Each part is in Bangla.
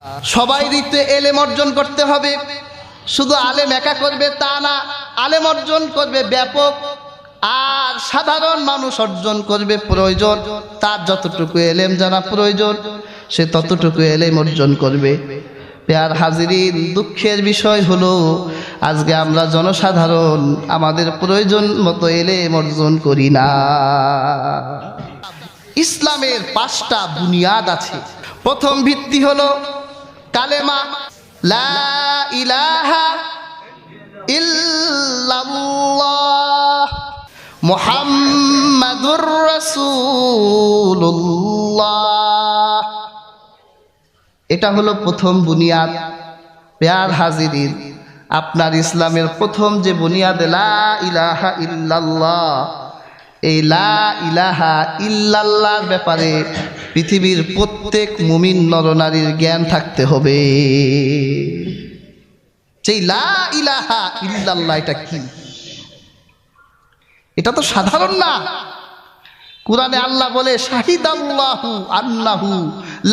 সবাই দিতে এলেম অর্জন করতে হবে। শুধু আলেম একা করবে তা না, আলেম অর্জন করবে ব্যাপক, আর সাধারণ মানুষ অর্জন করবে প্রয়োজন। তার যতটুকু এলেম জানা প্রয়োজন সে ততটুকু এলেম অর্জন করবে। প্রিয় হাজিরিন, দুঃখের বিষয় হলো আজকে আমরা জনসাধারণ আমাদের প্রয়োজন মতো এলেম অর্জন করি না। ইসলামের 5টা বুনিয়াদ আছে। প্রথম ভিত্তি হলো কালেমা, লা ইলাহা ইল্লাল্লাহ মুহাম্মাদুর রাসূলুল্লাহ। এটা হলো প্রথম বুনিয়াদ। প্রিয় হাজিরিন, আপনার ইসলামের প্রথম যে বুনিয়াদ লা ইলাহা ইল্লাল্লাহ, এই লা ইলাহা ইল্লাল্লাহর ব্যাপারে পৃথিবীর প্রত্যেক মুমিন নরনারীর জ্ঞান থাকতে হবে। সেই লা ইলাহা ইল্লাল্লাহ এটা কি? এটা তো সাধারণ না। কুরআনে আল্লাহ বলে শাহিদাল্লাহু আন্নাহু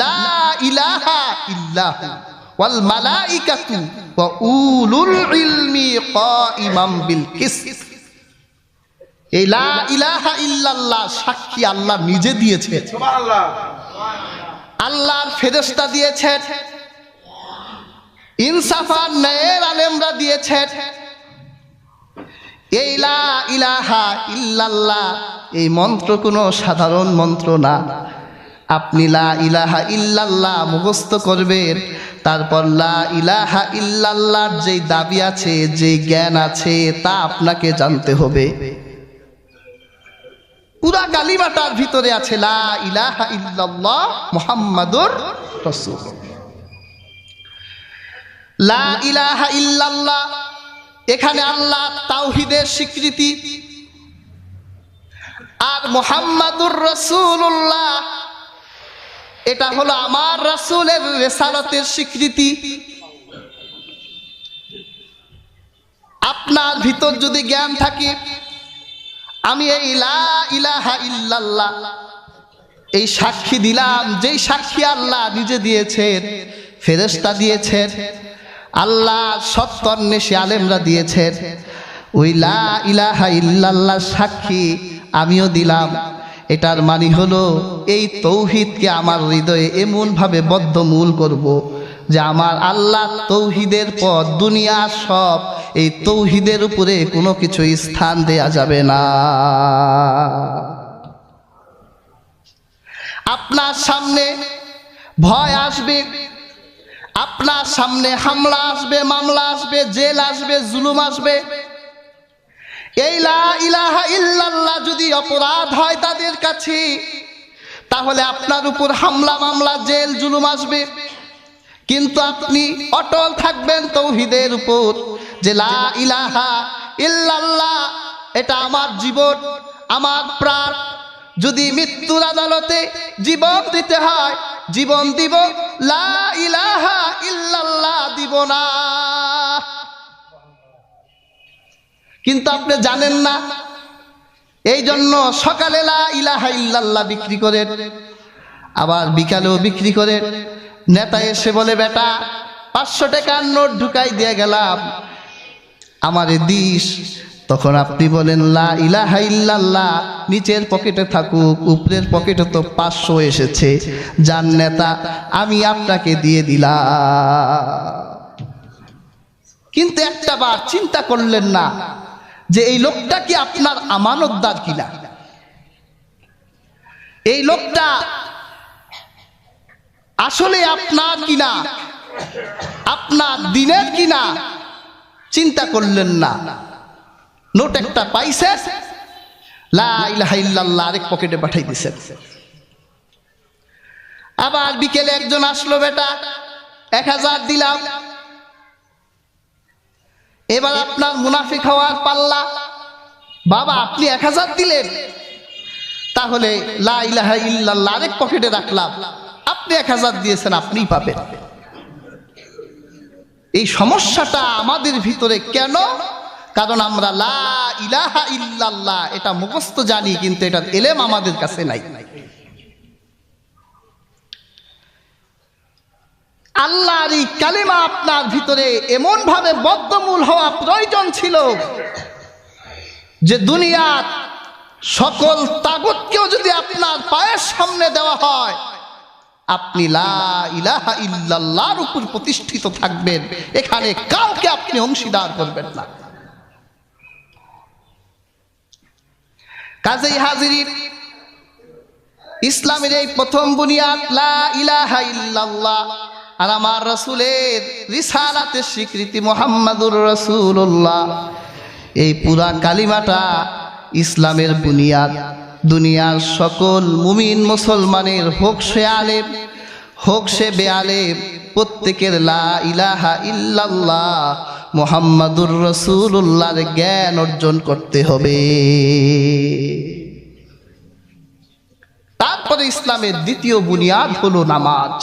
লা ইলাহা ইল্লাহু ওয়াল মালাইকাতু ওয়া উলুল ইলমি কাইমাম বিল কিসত। এই লা ইলাহা ইল্লাল্লাহ সাক্ষী আল্লাহ নিজে দিয়েছে, সুবহানাল্লাহ। আল্লাহর ফেরেশতা দিয়েছেন, ইনসাফার ন্যায়ের আলেমরা দিয়েছেন। এই লা ইলাহা ইল্লাল্লাহ এই মন্ত্র কোনো সাধারণ মন্ত্র না। আপনি লা ইলাহা ইল্লাল্লাহ মুখস্থ করবেন, তারপর লা ইলাহা ইল্লাল্লাহর যেই দাবি আছে, যেই জ্ঞান আছে তা আপনাকে জানতে হবে। পুরা কালিমাটার ভিতরে আছে লা ইলাহা ইল্লাল্লাহ মুহাম্মাদুর রাসূল। লা ইলাহা ইল্লাল্লাহ এখানে আল্লাহ তাওহীদের স্বীকৃতি, আর মুহাম্মাদুর রাসূলুল্লাহ এটা হলো আমার রাসূলের রিসালাতের স্বীকৃতি। আপনার ভিতর যদি জ্ঞান থাকে, আমি এই লা ইলাহা ইল্লাল্লাহ এই সাক্ষী দিলাম, যেই সাক্ষী আল্লাহ নিজে দিয়েছেন, ফেরেশতা দিয়েছেন, আল্লাহ সত্তরনেশী আলেমরা দিয়েছেন, ওই লা ইলাহা ইল্লাল্লাহ সাক্ষী আমিও দিলাম। এটার মানে হলো এই তৌহিদকে আমার হৃদয়ে এমনভাবে বদ্ধমূল করব যে আমার আল্লাহ তৌহিদের পথ, দুনিয়া সব এই তৌহিদের উপরে কোনো কিছু স্থান দেয়া যাবে না। আপনার সামনে ভয় আসবে, আপনার সামনে হামলা আসবে, মামলা আসবে, জেল আসবে, জুলুম আসবে। এই লা ইলাহা ইল্লাল্লাহ যদি অপরাধ হয় তাদের কাছে, তাহলে আপনার উপর হামলা, মামলা, জেল, জুলুম আসবে। কিন্তু আপনি অটল থাকবেন তৌহিদের উপর যে লা ইলাহা ইল্লাল্লাহ এটা আমার জীবন, আমার প্রাণ। যদি মৃত্যুর আদালতে জীবন দিতে হয় জীবন দিব, লা ইলাহা ইল্লাল্লাহ দিব না। কিন্তু আপনি জানেন না, এই জন্য সকালে লা ইলাহা ইল্লাল্লাহ বিক্রি করেন, আবার বিকালেও বিক্রি করেন। নেতা এসে বলে, বেটা 500 টাকার নোট ঢুকাই দিয়ে গেলাম, আমারে দিস। তখন আপনি বলেন লা ইলাহা ইল্লাল্লাহ নিচের পকেটে থাকুক, উপরের পকেটে তো 500 এসেছে, যান নেতা আমি আপনাকে দিয়ে দিলাম। কিন্তু একটা বার চিন্তা করলেন না যে এই লোকটা কি আপনার আমানতদার কিনা, এই লোকটা আসলে আপনার কিনা, আপনার দিনের কিনা। চিন্তা করলেন না। নোট একটা পাইছে, লা ইলাহা ইল্লাল্লাহ আরেক পকেটে পাঠাই দিছেন। আবার বিকেলে একজন আসলো, বেটা 1000 দিলাম। এবার আপনার মুনাফিক হওয়ার পাল্লা, বাবা আপনি 1000 দিলেন, তাহলে লা ইলাহা ইল্লাল্লাহ আরেক পকেটে রাখলাম, আপনি 1000 দিয়েছেন, আপনিই পাবেন। এই সমস্যাটা আমাদের ভিতরে কেন? কারণ আমরা লা ইলাহা ইল্লাল্লাহ এটা মুখস্থ জানি, কিন্তু এটার এলেম আমাদের কাছে নাই। আল্লাহর এই কালিমা আপনার ভিতরে এমন ভাবে বদ্ধমূল হওয়া প্রয়োজন ছিল যে দুনিয়ার সকল তাগুতকেও যদি আপনার পায়ের সামনে দেওয়া হয়, আপনি লা ইলাহা ইল্লাল্লাহর উপর প্রতিষ্ঠিত থাকবেন, এখানে কাউকে আপনি অংশীদার করবেন না। কাজেই হাজিরিন, ইসলামের এই প্রথম বুনিয়াদ লা ইলাহা ইল্লাল্লাহ আর আমার রাসূলের রিসালাতের স্বীকৃতি মুহাম্মাদুর রাসূলুল্লাহ, এই পুরা কালিমাটা ইসলামের বুনিয়াদ। দুনিয়ার সকল মুমিন মুসলমানের, হোক সে আলেম হোক সে বেআলেম, প্রত্যেকের লা ইলাহা ইল্লাল্লাহ মুহাম্মাদুর রাসূলুল্লাহর জ্ঞান অর্জন করতে হবে। তারপরে ইসলামের দ্বিতীয় বুনিয়াদ হলো নামাজ।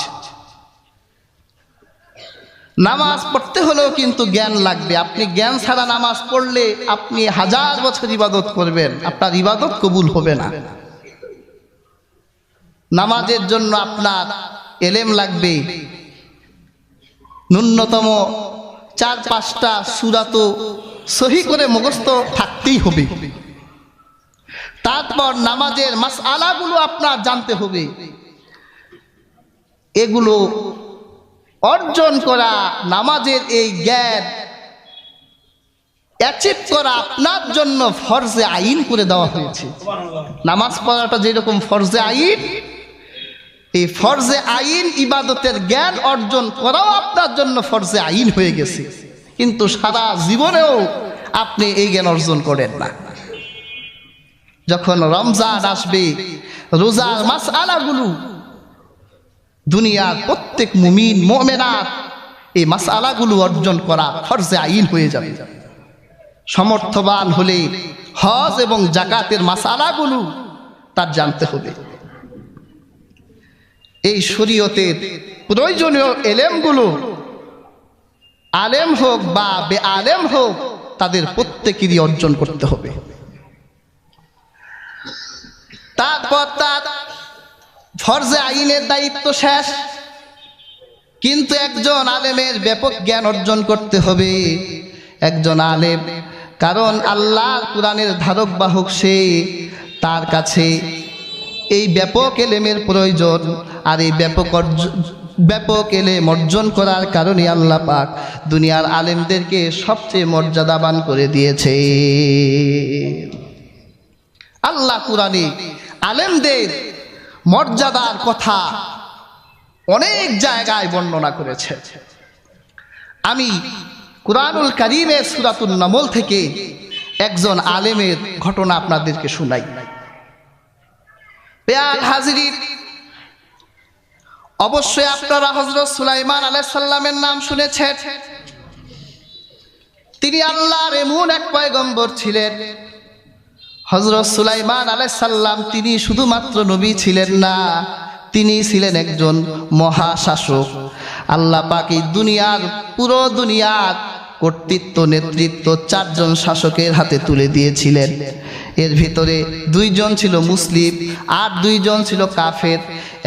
নামাজ পড়তে হলেও কিন্তু জ্ঞান লাগবে। আপনি জ্ঞান ছাড়া নামাজ পড়লে আপনি 1000 বছর ইবাদত করবেন, আপনার ইবাদত কবুল হবে না। নামাজের জন্য আপনার এলেম লাগবে, ন্যূনতম 4-5টা সূরা তো সহি করে মুখস্থ থাকতেই হবে। তারপর নামাজের মাসআলাগুলো আপনার জানতে হবে। এগুলো অর্জন করা, নামাজের এই জ্ঞান অ্যাচিভ করা আপনার জন্য ফরজে আইন করে দেওয়া হয়েছে। নামাজ পড়াটা যেরকম ফরজে আইন, এই ফরজে আইন ইবাদতের জ্ঞান অর্জন করাও আপনার জন্য ফরজে আইন হয়ে গেছে। কিন্তু সারা জীবনেও আপনি এই জ্ঞান অর্জন করেন না। যখন রমজান আসবে, রোজার মাসআলাগুলো দুনিয়ার প্রত্যেক মুমিন মুমিনাত এই মাসআলাগুলো অর্জন করা ফরজে আইন হয়ে যাবে। সমর্থবান হলে হজ এবং যাকাতের মাসআলাগুলো তার জানতে হবে। এই শরীয়তের প্রয়োজনীয় এলেমগুলো আলেম হোক বা বেআলেম হোক, তাদের প্রত্যেকেরই অর্জন করতে হবে। তারপর তার ফরজে আইনের দায়িত্ব শেষ, কিন্তু একজন আলেমের ব্যাপক জ্ঞান অর্জন করতে হবে। একজন আলেম, কারণ আল্লাহর কোরআনের ধারক বাহক সে, তার কাছে এই ব্যাপক এলেমের প্রয়োজন। আর এই ব্যাপক এলেম অর্জন করার কারণে আল্লাহ পাক দুনিয়ার আলেমদেরকে সবচেয়ে মর্যাদাবান করে দিয়েছে। আল্লাহ কোরআনে আলেমদের মর্যাদার কথা অনেক জায়গায় বর্ণনা করেছে। আমি কুরআনুল কারীমের সূরাতুন নামল থেকে একজন আলেমের ঘটনা আপনাদেরকে শোনাই। প্রিয় হাজিরিন, অবশ্যই আপনারা হযরত সুলাইমান আলাইহিস সালামের নাম শুনেছেন। তিনি আল্লাহর এমন এক পয়গম্বর ছিলেন। হযরত সুলাইমান আলাইহিস সালাম তিনি শুধুমাত্র নবী ছিলেন না, তিনি ছিলেন একজন মহাশাসক। আল্লাহ পাক এই দুনিয়ার, পুরো দুনিয়ার কর্তৃত্ব নেতৃত্ব 4 জন শাসকের হাতে তুলে দিয়েছিলেন। এর ভিতরে 2 জন ছিল মুসলিম আর 2 জন ছিল কাফের।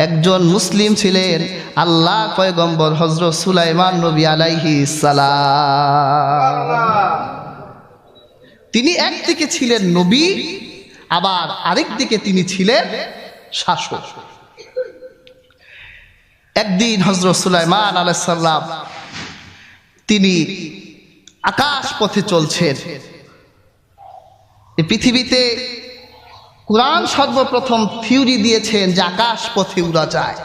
একজন মুসলিম ছিলেন আল্লাহ পয়গম্বর হযরত সুলাইমান নবী আলাইহিস সালাম। তিনি একদিকে ছিলেন নবী, আবার আরেক দিকে তিনি ছিলেন শাসক। একদিন হযরত সুলাইমান আলাইহিস সালাম তিনি আকাশ পথে চলছেন। এই পৃথিবীতে কুরআন সর্বপ্রথম থিওরি দিয়েছেন যে আকাশ পথে উড়া যায়।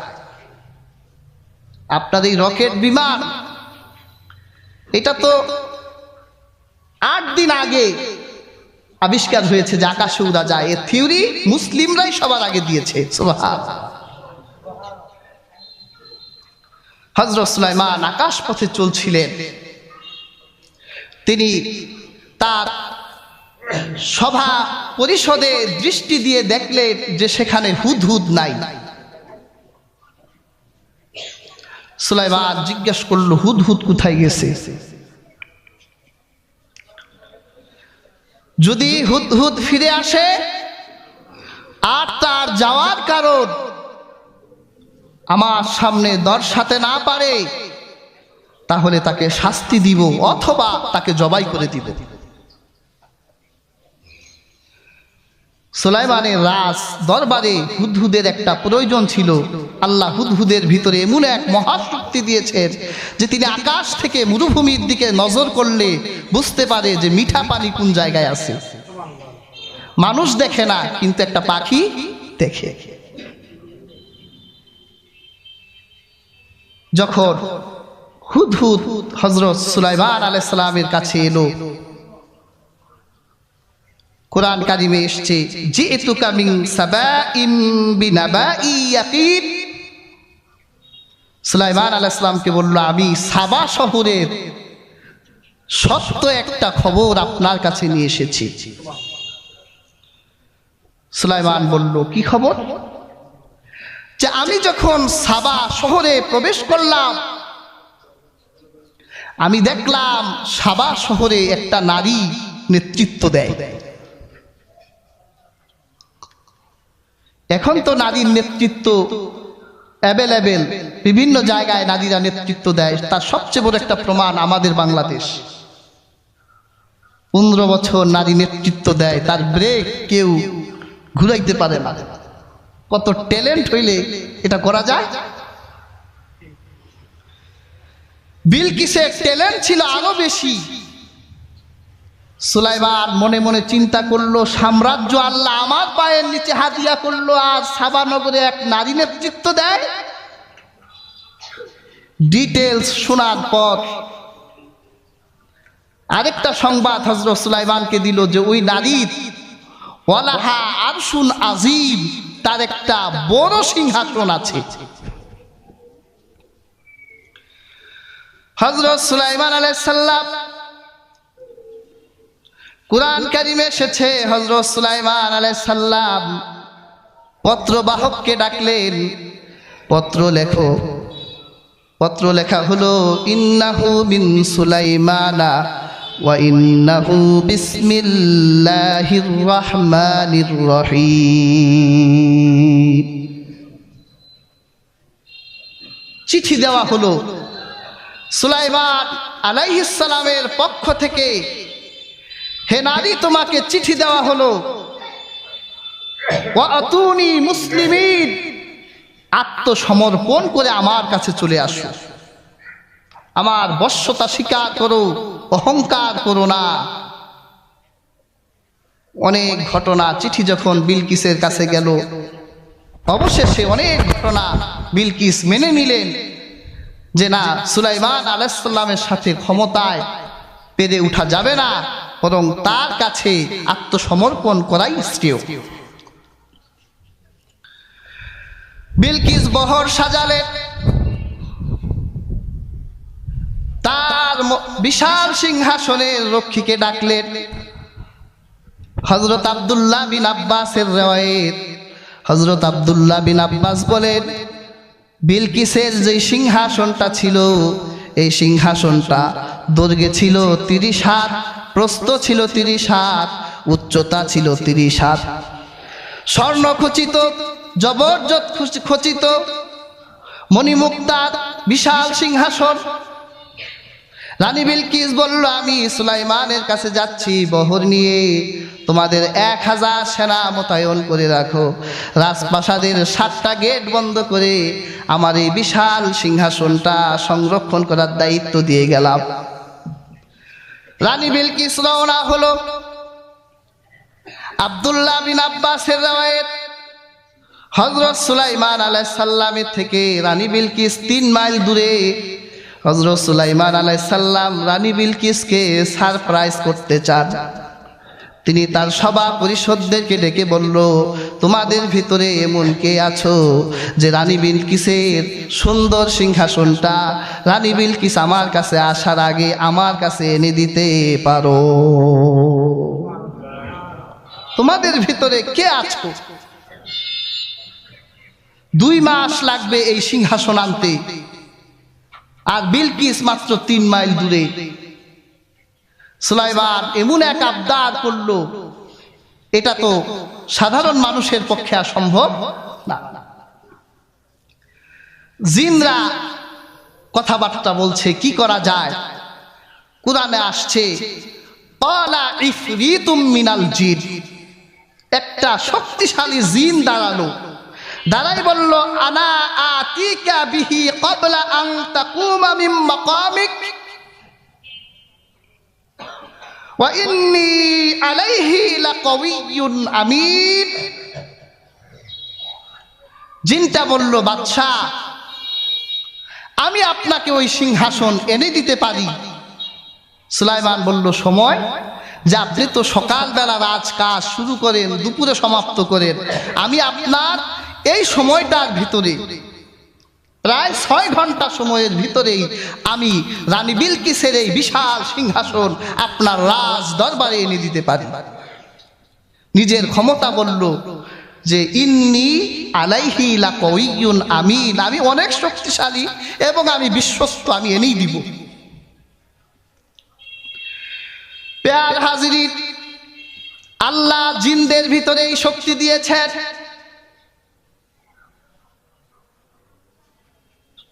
আপনার এই রকেট বিমান, এটা তো 8 দিন আগে আবিষ্কার হয়েছে যে আকাশে উড়া যায়। এর থিওরি মুসলিমরাই সবার আগে দিয়েছে। সুবহানাল্লাহ। হযরত সুলাইমান আকাশ পথে চলছিলেন। তিনি তার সভা পরিষদে দৃষ্টি দিয়ে দেখলেন যে সেখানে হুদহুদ নাই। সুলাইমান জিজ্ঞাসা করল, হুদহুদ কোথায় গেছে? যদি হুদহুদ ফিরে আসে আর তার যাওয়ার কারণ আমার সামনে দর্শাতে না পারে, তাহলে তাকে শাস্তি দিব অথবা তাকে জবাই করে দিব। সুলাইমানের রাজ দরবারে হুদহুদের একটা প্রয়োজন ছিল। আল্লাহ হুদহুদের ভিতরে এমন এক মহাশক্তি দিয়েছেন যে তিনি আকাশ থেকে মরুভূমির দিকে নজর করলে বুঝতে পারে যে মিঠা পানি কোন জায়গায় আছে। মানুষ দেখে না, কিন্তু একটা পাখি দেখে। যখন হুদহুদ হযরত সুলাইমান আলাইহিস সালামের কাছে এলো, কোরআন কারিমে এসেছে জিতুকা মিন সাবাইম বিনাবাই ইয়াকিন। সুলাইমান আলাইহিস সালামকে বলল, আমি সাবা শহরের সত্য একটা খবর আপনার কাছে নিয়ে এসেছি। সুলাইমান বলল, কি খবর? যে আমি যখন সাবা শহরে প্রবেশ করলাম, আমি দেখলাম সাবা শহরে একটা নারী নেতৃত্ব দেয়। এখন তো নারীর নেতৃত্ব অ্যাভেলেবেল, বিভিন্ন জায়গায় নারীরা নেতৃত্ব দেয়। তার সবচেয়ে বড় একটা প্রমাণ আমাদের বাংলাদেশ। 15 বছর নারী নেতৃত্ব দেয়, তার ব্রেক কেউ ঘুরাইতে পারে না। কত ট্যালেন্ট হইলে এটা করা যায়। বিলকিসের ট্যালেন্ট ছিল আরো বেশি। সুলাইমান মনে মনে চিন্তা করলো, সাম্রাজ্য আল্লাহ আমার পায়ের নিচে হাদিয়া করলো, আর সাবা নগরে এক নারী নেতৃত্ব দেয়। ডিটেলস শোনার পর আরেকটা সংবাদ হযরত সুলাইমানকে দিল যে ওই নারীর ওয়ালাহা আরশুন আযীম, তার একটা বড় সিংহাসন আছে। হযরত সুলাইমান আলাইহিস সালাম, কুরআন কারিমে এসেছে হযরত সুলাইমান আলাইহিস সালাম পত্রবাহককে ডাকলেন, পত্র লেখো। পত্র লেখা হলো ইন্নাহু মিন সুলাইমানা ওয়া ইন্নাহু বিসমিল্লাহির রহমানির রহিম। চিঠি দেওয়া হলো সুলাইমান আলাইহিস সালামের পক্ষ থেকে, হে নারী, তোমাকে চিঠি দেওয়া হলো, ওয়া আতুনি মুসলিমিন, আত্মসমর্পণ করে আমার কাছে চলে আসো, আমার বশ্যতা স্বীকার করো, অহংকার করো না। অনেক ঘটনা। চিঠি যখন বিলকিসের কাছে গেল, অবশেষে অনেক ঘটনা বিলকিস মেনে নিলেন যে না, সুলাইমান আলাইহিস সালামের সাথে ক্ষমতায় পেরে উঠা যাবে না, বরং তার কাছে আত্মসমর্পণ করাই শ্রেয়। বিলকিস বহর সাজালেন, তার বিশাল সিংহাসনের রক্ষীকে ডাকলেন। হযরত আব্দুল্লাহ বিন আব্বাসের রিওয়ায়াত, হযরত আব্দুল্লাহ বিন আব্বাস বলেন, বিলকিসের যে সিংহাসনটা ছিল, এই সিংহাসনটা দৈর্ঘ্যে ছিল 30 হাত, প্রস্থ ছিল 30 হাত, উচ্চতা ছিল 30 হাত, স্বর্ণ খচিত, জবরদস্ত খচিত, মণিমুক্তার বিশাল সিংহাসন। রানী বিলকিস বলল, আমি সুলাইমানের কাছে যাচ্ছি বহর নিয়ে, তোমাদের 1000 সেনা মোতায়েন করে রাখো, রাজপ্রাসাদের 7টা গেট বন্ধ করে আমার এই বিশাল সিংহাসনটা সংরক্ষণ করার দায়িত্ব দিয়ে গেলাম। রানী বিলকিস রওনা হলো। আব্দুল্লাহ বিন আব্বাসের রিওয়ায়াত, হযরত সুলাইমান আলাইহিস সালামের থেকে রানী বিলকিস 3 মাইল দূরে। হযরত সুলাইমান আলাইহিস সালাম রানী বিলকিসকে সারপ্রাইজ করতে চান। তিনি তার সভা পরিষদদেরকে ডেকে বলল, তোমাদের ভিতরে এমন কে আছো যে রানী বিলকিসের সুন্দর সিংহাসনটা রানী বিলকিস আমার কাছে আসার আগে আমার কাছে এনে দিতে পারো? তোমাদের ভিতরে কে আছো? 2 মাস লাগবে এই সিংহাসন আনতে, আর বিলকিস মাত্র 3 মাইল দূরে। সুলাইমান এমন এক আবদার করলো, এটা তো সাধারণ মানুষের পক্ষে সম্ভব না। জিনরা কথাবার্তা বলছে, কি করা যায়? কুরআনে আসছে ক্বালা ইফরিতুম মিনাল জিন, একটা শক্তিশালী জিন দাঁড়াই বলল আনা আতিকা বিহি ক্বাবলা আন তাকুমা মিন মাকামিক ওয়া ইন্নী আলাইহি লাকাওয়িয়্যুন আমিন। জিনটা বলল, বাদশা, আমি আপনাকে ওই সিংহাসন এনে দিতে পারি। সুলাইমান বলল, সময় যে আপনি তো সকালবেলা রাজকাজ শুরু করেন, দুপুরে সমাপ্ত করেন, আমি আপনার এই সময়টার ভিতরে প্রায় 6 ঘন্টা সময়ের ভিতরেই আমি রানী বিলকিসের এই বিশাল সিংহাসন আপনার রাজ দরবারে এনে দিতে পারি। নিজের ক্ষমতা বলল যে ইন্নী আলাইহি লাকাওয়িয়্যুন আমিন, আমি অনেক শক্তিশালী এবং আমি বিশ্বস্ত, আমি এনেই দিব। প্যার হাজিরিন, আল্লাহ জিনদের ভিতরে এই শক্তি দিয়েছেন।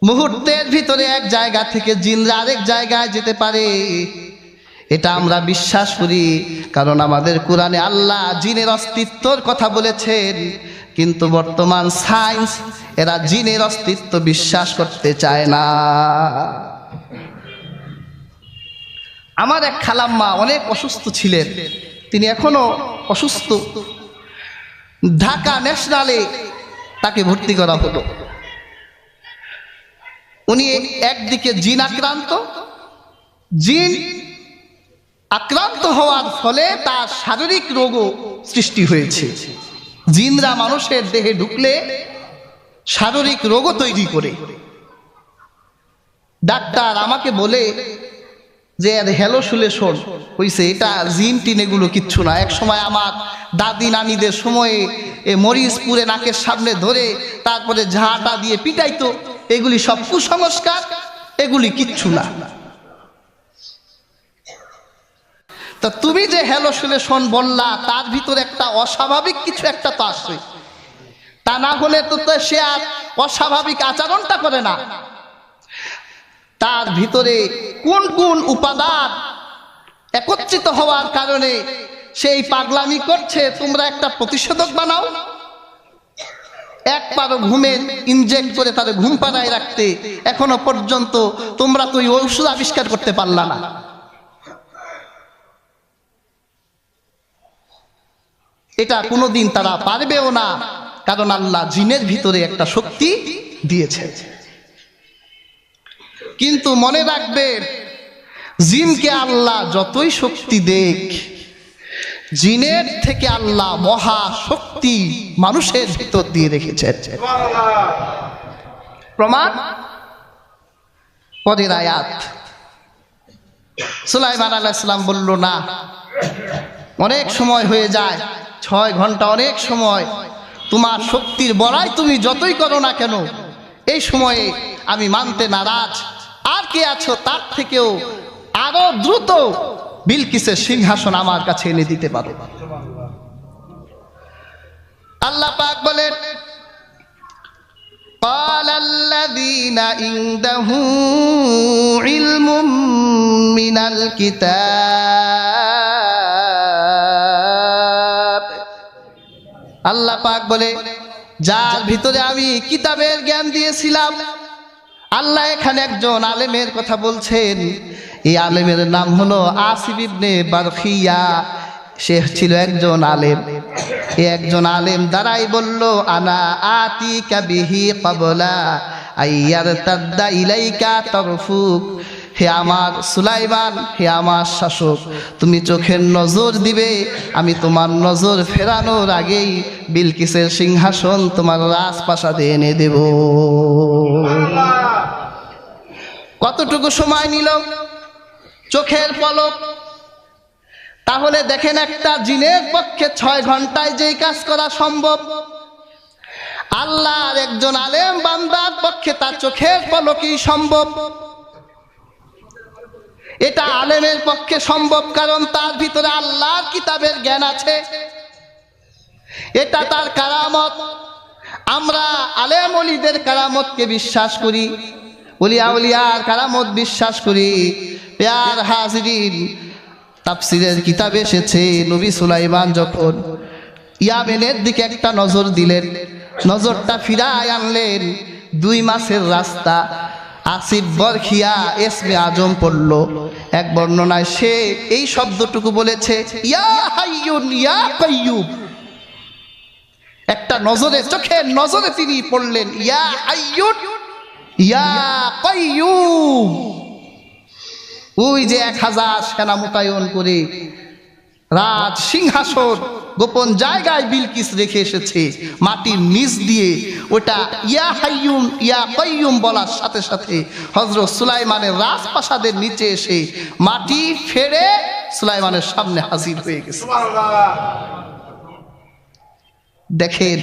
মুহূর্তের ভিতরে এক জায়গা থেকে জিনরা আরেক জায়গায় যেতে পারে, এটা আমরা বিশ্বাস করি, কারণ আমাদের কোরআনে আল্লাহ জিনের অস্তিত্বর কথা বলেছেন। কিন্তু বর্তমান সায়েন্স এরা জিনের অস্তিত্ব বিশ্বাস করতে চায় না। আমার এক খালাম্মা অনেক অসুস্থ ছিলেন, তিনি এখনো অসুস্থ। ঢাকা ন্যাশনালে তাকে ভর্তি করা হলো। উনি একদিকে জিন আক্রান্ত হওয়ার ফলে তার শারীরিক রোগও সৃষ্টি হয়েছে। জিনরা মানুষের দেহে ঢুকলে শারীরিক রোগও তৈরি করে। ডাক্তার আমাকে বলে যে হ্যালো শুলে শোন হইছে, এটা জিন টিন এগুলো কিচ্ছু না। এক সময় আমার দাদি নানিদের সময়ে মরিচ পুরে নাকের সামনে ধরে তারপরে ঝাঁটা দিয়ে পিটাইতো, এগুলি সব কুসংস্কার, এগুলি কিচ্ছু না। তা তুমি যে হ্যালো শুলে শোন বললা, তার ভিতরে একটা অস্বাভাবিক কিছু একটা তো আসে, তা না হলে তো সে আর অস্বাভাবিক আচরণটা করে না। তার ভিতরে কোন কোন উপাদান একত্রিত হওয়ার কারণে সেই পাগলামি করছে, তোমরা একটা প্রতিষেধক বানাও। একবারও ঘুমের ইনজেক্ট করে তাদের ঘুম পাড়ায় রাখতে এখনো পর্যন্ত তোমরা তো ওই ঔষধ আবিষ্কার করতে পারলা না। এটা কোনোদিন তারা পারবেও না, কারণ আল্লাহ জিনের ভিতরে একটা শক্তি দিয়েছে। কিন্তু মনে রাখবেন, জিনকে আল্লাহ যতই শক্তি দেখ, জিনের থেকে আল্লাহ মহা শক্তি মানুষের ভিতর দিয়ে রেখেছেন। প্রমাণ পরের আয়াত। সুলাইমান আলাইহিস সালাম বলল, না, অনেক সময় হয়ে যায়, 6 ঘন্টা অনেক সময়, তোমার শক্তির বড়াই তুমি যতই করো না কেন, এই সময়ে আমি মানতে নারাজ। আর কে আছো, তার থেকেও আরো দ্রুত বিলকিসের সিংহাসন আমার কাছে এনে দিতে পারো। আল্লাহ পাক বলেন, قال الذين عنده علم من الكتاب, আল্লাহ পাক বলে, যার ভিতরে আমি কিতাবের জ্ঞান দিয়েছিলাম। আল্লাহ এখানে একজন আলেমের কথা বলছেন। এই আলেমের নাম হলো আসিফ ইবনে বারখিয়া। সে ছিল একজন আলেম। একজন আলেম দাঁড়াই বলল, আনা আতিকা বিহি ক্বাবলা আইয়ারতাদ্দা ইলাইকা তারফুক। হে আমার সুলাইমান, হে আমার শাসক, তুমি চোখের নজর দিবে, আমি তোমার নজর ফেরানোর আগেই বিলকিসের সিংহাসন তোমার রাজপ্রাসাদে এনে দেব। কতটুকু সময় নিল? চোখের পলক। তাহলে দেখেন, একটা জিনের পক্ষে 6 ঘন্টায় যেই কাজ করা সম্ভব, আল্লাহর একজন আলেম বান্দার পক্ষে তার চোখের পলকেই সম্ভব। এটা আলেমের পক্ষে সম্ভব, কারণ তার ভিতরে আল্লাহর কিতাবের জ্ঞান আছে। এটা তার কারামত। আমরা আলেম ওলিদের কারামতকে বিশ্বাস করি, ওলিয়া উলিয়ার কারামত বিশ্বাস করি। প্যার হাজিরিন, তাফসীরের কিতাবে এসেছে নবী সুলাইমান যখন ইয়ামেনের দিকে একটা নজর দিলেন, নজরটা ফিরায় আনলেন, 2 মাসের রাস্তা আসিফ বরখিয়া ইসমে আজম পড়ল। এক বর্ণনায় সে এই শব্দটুকু বলেছে, ইয়া হাইয়ুন ইয়া কাইয়ুম। একটা নজরে, চোখের নজরে তিনি পড়লেন ইয়া হাইয়ুন ইয়া কাইয়ুম। ওই যে 1000 সেনা মোতায়েন করে রাজ সিংহাসন গোপন জায়গায় বিলকিস রেখে এসেছে মাটির নিচ দিয়ে, ওটা ইয়া হাইয়ুম ইয়া কাইয়ুম বলার সাথে সাথে হযরত সুলাইমানের রাজপ্রাসাদের নিচে এসে মাটি ফেড়ে সুলাইমানের সামনে হাজির হয়ে গেছে। দেখেন,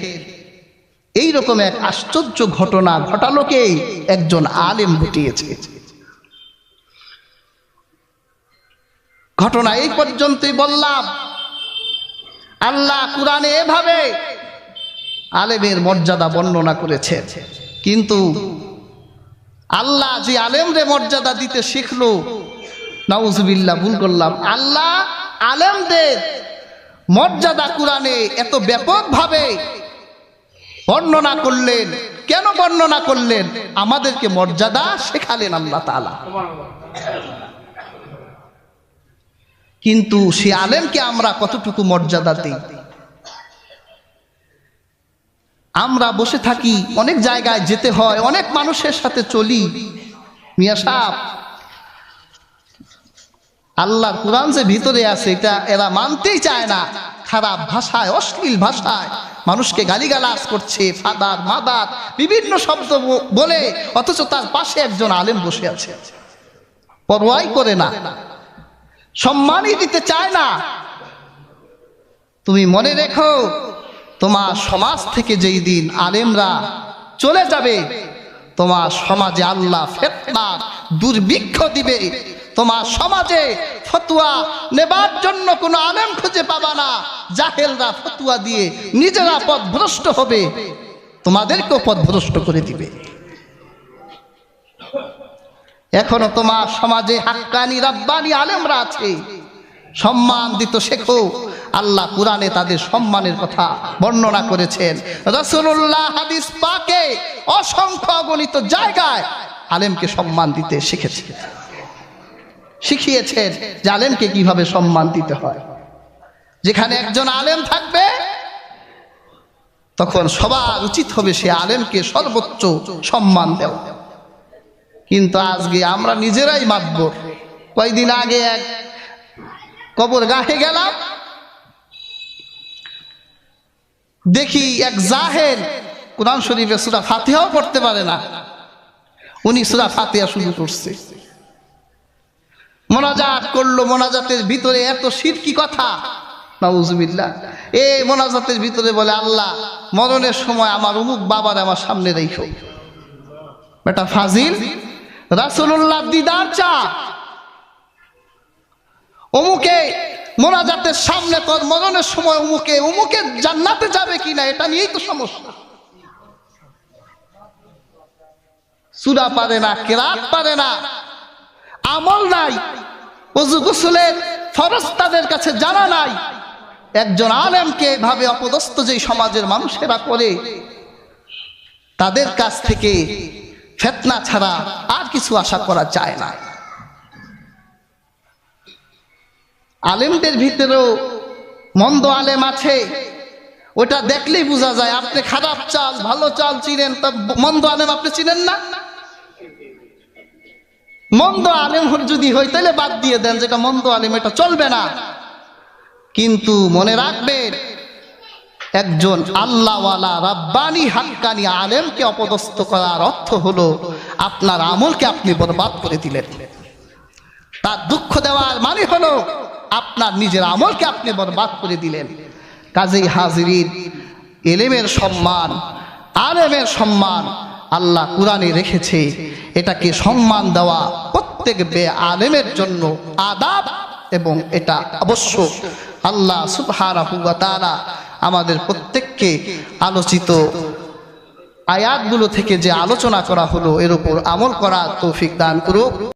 এইরকম এক আশ্চর্য ঘটনা ঘটালো কে? একজন আলেম ঘটিয়েছে। ঘটনা এই পর্যন্তই বললাম। আল্লাহ কুরআনে এভাবে আলেমের মর্যাদা বর্ণনা করেছে, কিন্তু আল্লাহ যে আলেমরে মর্যাদা দিতে শিখলো, নাউজুবিল্লাহ ভুল করলাম, আল্লাহ আলেমদের মর্যাদা কুরআনে এত ব্যাপকভাবে বর্ণনা করলেন। কেন বর্ণনা করলেন? আমাদেরকে মর্যাদা শেখালেন আল্লাহ তাআলা। কিন্তু সে আলেমকে আমরা কতটুকু মর্যাদা দিই? আমরা বসে থাকি, অনেক জায়গায় যেতে হয়, অনেক মানুষের সাথে চলি। মিয়া সাহেব, আল্লাহর কুরআন যে ভিতরে আছে এটা এরা মানতেই চায় না। খারাপ ভাষায়, অশ্লীল ভাষায় মানুষকে গালিগালাজ করছে, ফাদার মাদার বিভিন্ন শব্দ বলে, অথচ তার পাশে একজন আলেম বসে আছে, পরোয়াই করে না, সম্মানই দিতে চায় না। তুমি মনে রেখো, তোমার সমাজ থেকে যেই দিন আলেমরা চলে যাবে, তোমার সমাজে আল্লাহ ফিতনা দুর্ভিক্ষ দিবে। তোমার সমাজে ফতোয়া নেবার জন্য কোনো আলেম খুঁজে পাবা না। জাহেলরা ফতোয়া দিয়ে নিজেরা পথভ্রষ্ট হবে, তোমাদেরকেও পথভ্রষ্ট করে দিবে। এখনো তোমার সমাজে হাক্কানি রাব্বানি আলেমরা আছে, সম্মান দিতে শেখো। আল্লাহ কুরআনে তাদের সম্মানের কথা বর্ণনা করেছেন। রাসূলুল্লাহ হাদিস পাকে অসংখ্য অগণিত জায়গায় আলেমকে সম্মান দিতে শিখিয়েছেন যে আলেমকে কিভাবে সম্মান দিতে হয়। যেখানে একজন আলেম থাকবে তখন সবার উচিত হবে সে আলেমকে সর্বোচ্চ সম্মান দেওয়া। কিন্তু আজকে আমরা নিজেরাই মাতবর। কয়েকদিন আগে এক কবরগাহে গেলাম, দেখি এক জাহেল কুরআন শরীফে সূরা ফাতিহাও পড়তে পারে না, উনি সূরা ফাতিহা শুরু করছে, মোনাজাত করলো। মোনাজাতের ভিতরে এত শিরকি কথা, নাউজুবিল্লাহ। এই মোনাজাতের ভিতরে বলে, আল্লাহ মরণের সময় আমার অমুক বাবার আমার সামনে রাখো। বেটা ফাজিল, রাসূলুল্লাহ দিদার চা, অমুকে মোনাজাতের সামনে তোর মরণের সময় অমুকে জান্নাতে যাবে কিনা এটা নিয়েই তো সমস্যা। সূরা পারে না, কিরাত পারে না, আমল নাই, ওযু গোসলের ফরজ তাদের কাছে জানা নাই। একজন আলেমকে এভাবে অপদস্থ যেই সমাজের মানুষেরা করে, তাদের কাছ থেকে ফিতনা ছাড়া আর কিছু আশা করা যায় না। আলেমদের ভিতরেও মন্দ আলেম আছে, ওটা দেখলেই বোঝা যায়। আপনি খারাপ চাল ভালো চাল চিনেন, তা মন্দ আলেম আপনি চিনেন না। মন্দ আলেম যদি হয় তাহলে বাদ দিয়ে দেন, যেটা মন্দ আলেম এটা চলবে না। কিন্তু মনে রাখবেন, একজন আল্লাহওয়ালা রাব্বানি হাক্কানি আলেমকে অপদস্থ করার অর্থ হলো আপনার আমলকে আপনি বরবাদ করে দিলেন। তার দুঃখ দেওয়ার মানে হলো আপনার নিজের আমলকে আপনি বরবাদ করে দিলেন। কাজেই হাজিরিন, এলেমের সম্মান, আলেমের সম্মান আল্লাহ কুরআনে রেখেছে। এটাকে সম্মান দেওয়া প্রত্যেক আলেমের জন্য আদাব, এবং এটা আবশ্যক। আল্লাহ সুবহানাহু ওয়া তাআলা আমাদের প্রত্যেককে আলোচিত আয়াতগুলো থেকে যে আলোচনা করা হলো এর উপর আমল করার তৌফিক দান করুক।